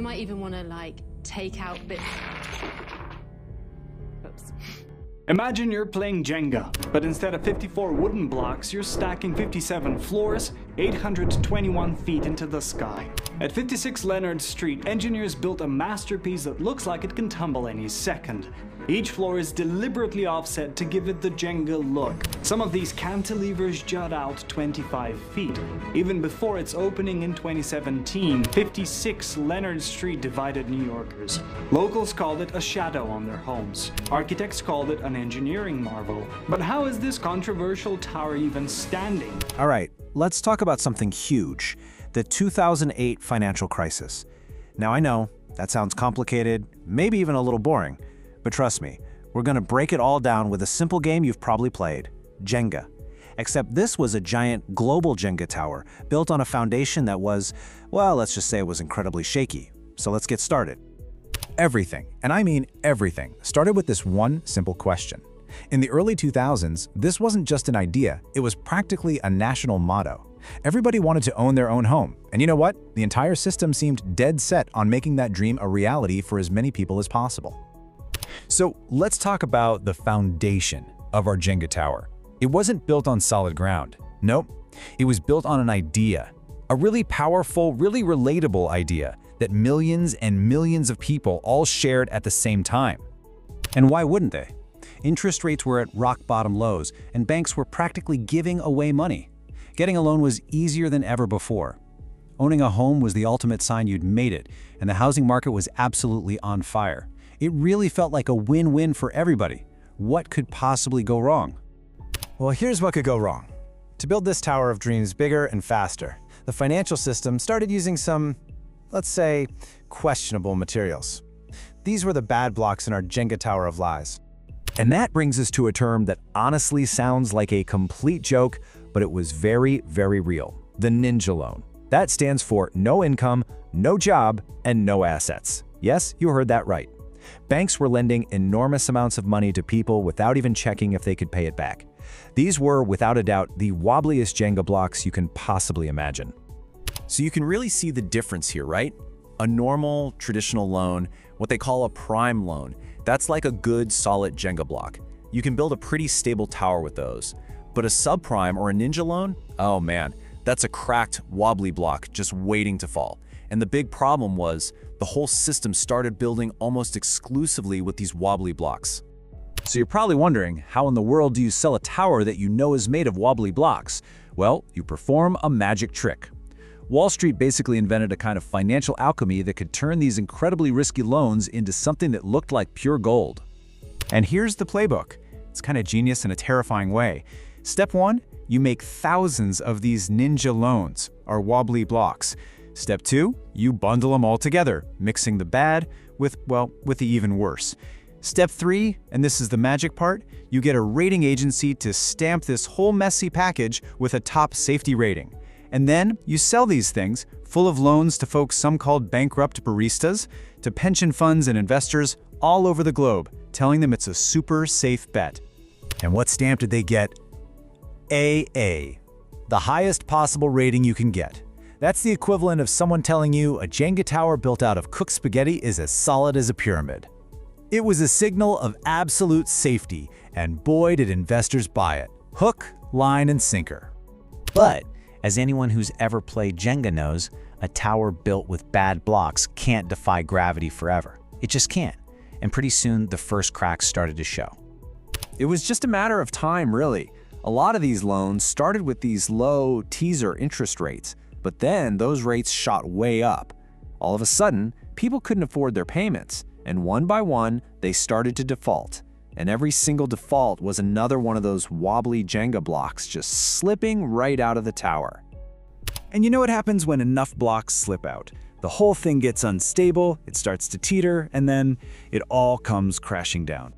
You might even want to, like, take out bits. Oops. Imagine you're playing Jenga, but instead of 54 wooden blocks, you're stacking 57 floors, 821 feet into the sky. At 56 Leonard Street, engineers built a masterpiece that looks like it can tumble any second. Each floor is deliberately offset to give it the Jenga look. Some of these cantilevers jut out 25 feet. Even before its opening in 2017, 56 Leonard Street divided New Yorkers. Locals called it a shadow on their homes. Architects called it an engineering marvel. But how is this controversial tower even standing? All right, let's talk about something huge, the 2008 financial crisis. Now I know, that sounds complicated, maybe even a little boring. But trust me, we're going to break it all down with a simple game you've probably played, Jenga. Except this was a giant global Jenga tower built on a foundation that was, well, let's just say it was incredibly shaky. So let's get started. Everything, and I mean everything, started with this one simple question. In the early 2000s, this wasn't just an idea, it was practically a national motto. Everybody wanted to own their own home, and you know what? The entire system seemed dead set on making that dream a reality for as many people as possible. So let's talk about the foundation of our Jenga tower. It wasn't built on solid ground. Nope, it was built on an idea. A really powerful, really relatable idea that millions and millions of people all shared at the same time. And why wouldn't they? Interest rates were at rock-bottom lows, and banks were practically giving away money. Getting a loan was easier than ever before. Owning a home was the ultimate sign you'd made it, and the housing market was absolutely on fire. It really felt like a win-win for everybody. What could possibly go wrong? Well, here's what could go wrong. To build this tower of dreams bigger and faster, the financial system started using some, let's say, questionable materials. These were the bad blocks in our Jenga tower of lies. And that brings us to a term that honestly sounds like a complete joke, but it was very, very real. The ninja loan. That stands for no income, no job, and no assets. Yes, you heard that right. Banks were lending enormous amounts of money to people without even checking if they could pay it back. These were, without a doubt, the wobbliest Jenga blocks you can possibly imagine. So you can really see the difference here, right? A normal, traditional loan, what they call a prime loan, that's like a good, solid Jenga block. You can build a pretty stable tower with those. But a subprime or a ninja loan? Oh man, that's a cracked, wobbly block just waiting to fall. And the big problem was, the whole system started building almost exclusively with these wobbly blocks. So you're probably wondering, how in the world do you sell a tower that you know is made of wobbly blocks? Well, you perform a magic trick. Wall Street basically invented a kind of financial alchemy that could turn these incredibly risky loans into something that looked like pure gold. And here's the playbook. It's kind of genius in a terrifying way. Step 1, you make thousands of these ninja loans, or wobbly blocks. Step 2, you bundle them all together, mixing the bad with the even worse. Step 3, and this is the magic part, you get a rating agency to stamp this whole messy package with a top safety rating. And then you sell these things, full of loans to folks some called bankrupt baristas, to pension funds and investors all over the globe, telling them it's a super safe bet. And what stamp did they get? AA, the highest possible rating you can get. That's the equivalent of someone telling you a Jenga tower built out of cooked spaghetti is as solid as a pyramid. It was a signal of absolute safety, and boy did investors buy it. Hook, line, and sinker. But, as anyone who's ever played Jenga knows, a tower built with bad blocks can't defy gravity forever. It just can't. And pretty soon, the first cracks started to show. It was just a matter of time, really. A lot of these loans started with these low teaser interest rates, but then those rates shot way up. All of a sudden, people couldn't afford their payments, and one by one, they started to default. And every single default was another one of those wobbly Jenga blocks just slipping right out of the tower. And you know what happens when enough blocks slip out? The whole thing gets unstable, it starts to teeter, and then it all comes crashing down.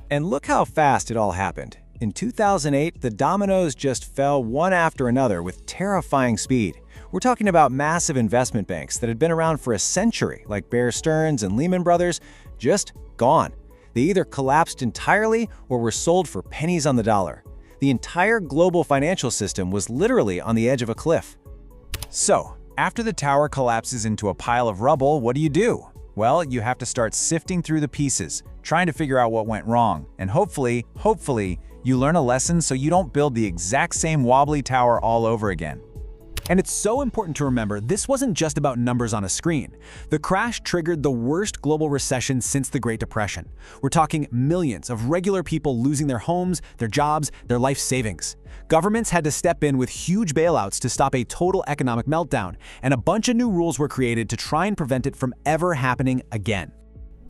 And look how fast it all happened. In 2008, the dominoes just fell one after another with terrifying speed. We're talking about massive investment banks that had been around for a century, like Bear Stearns and Lehman Brothers, just gone. They either collapsed entirely or were sold for pennies on the dollar. The entire global financial system was literally on the edge of a cliff. So, After the tower collapses into a pile of rubble, what do? Well, you have to start sifting through the pieces, trying to figure out what went wrong, and hopefully, you learn a lesson so you don't build the exact same wobbly tower all over again. And it's so important to remember, this wasn't just about numbers on a screen. The crash triggered the worst global recession since the Great Depression. We're talking millions of regular people losing their homes, their jobs, their life savings. Governments had to step in with huge bailouts to stop a total economic meltdown, and a bunch of new rules were created to try and prevent it from ever happening again.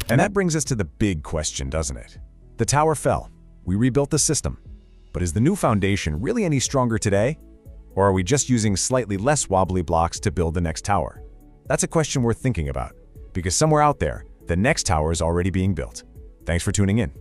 And that brings us to the big question, doesn't it? The tower fell. We rebuilt the system. But is the new foundation really any stronger today? Or are we just using slightly less wobbly blocks to build the next tower? That's a question worth thinking about, because somewhere out there, the next tower is already being built. Thanks for tuning in.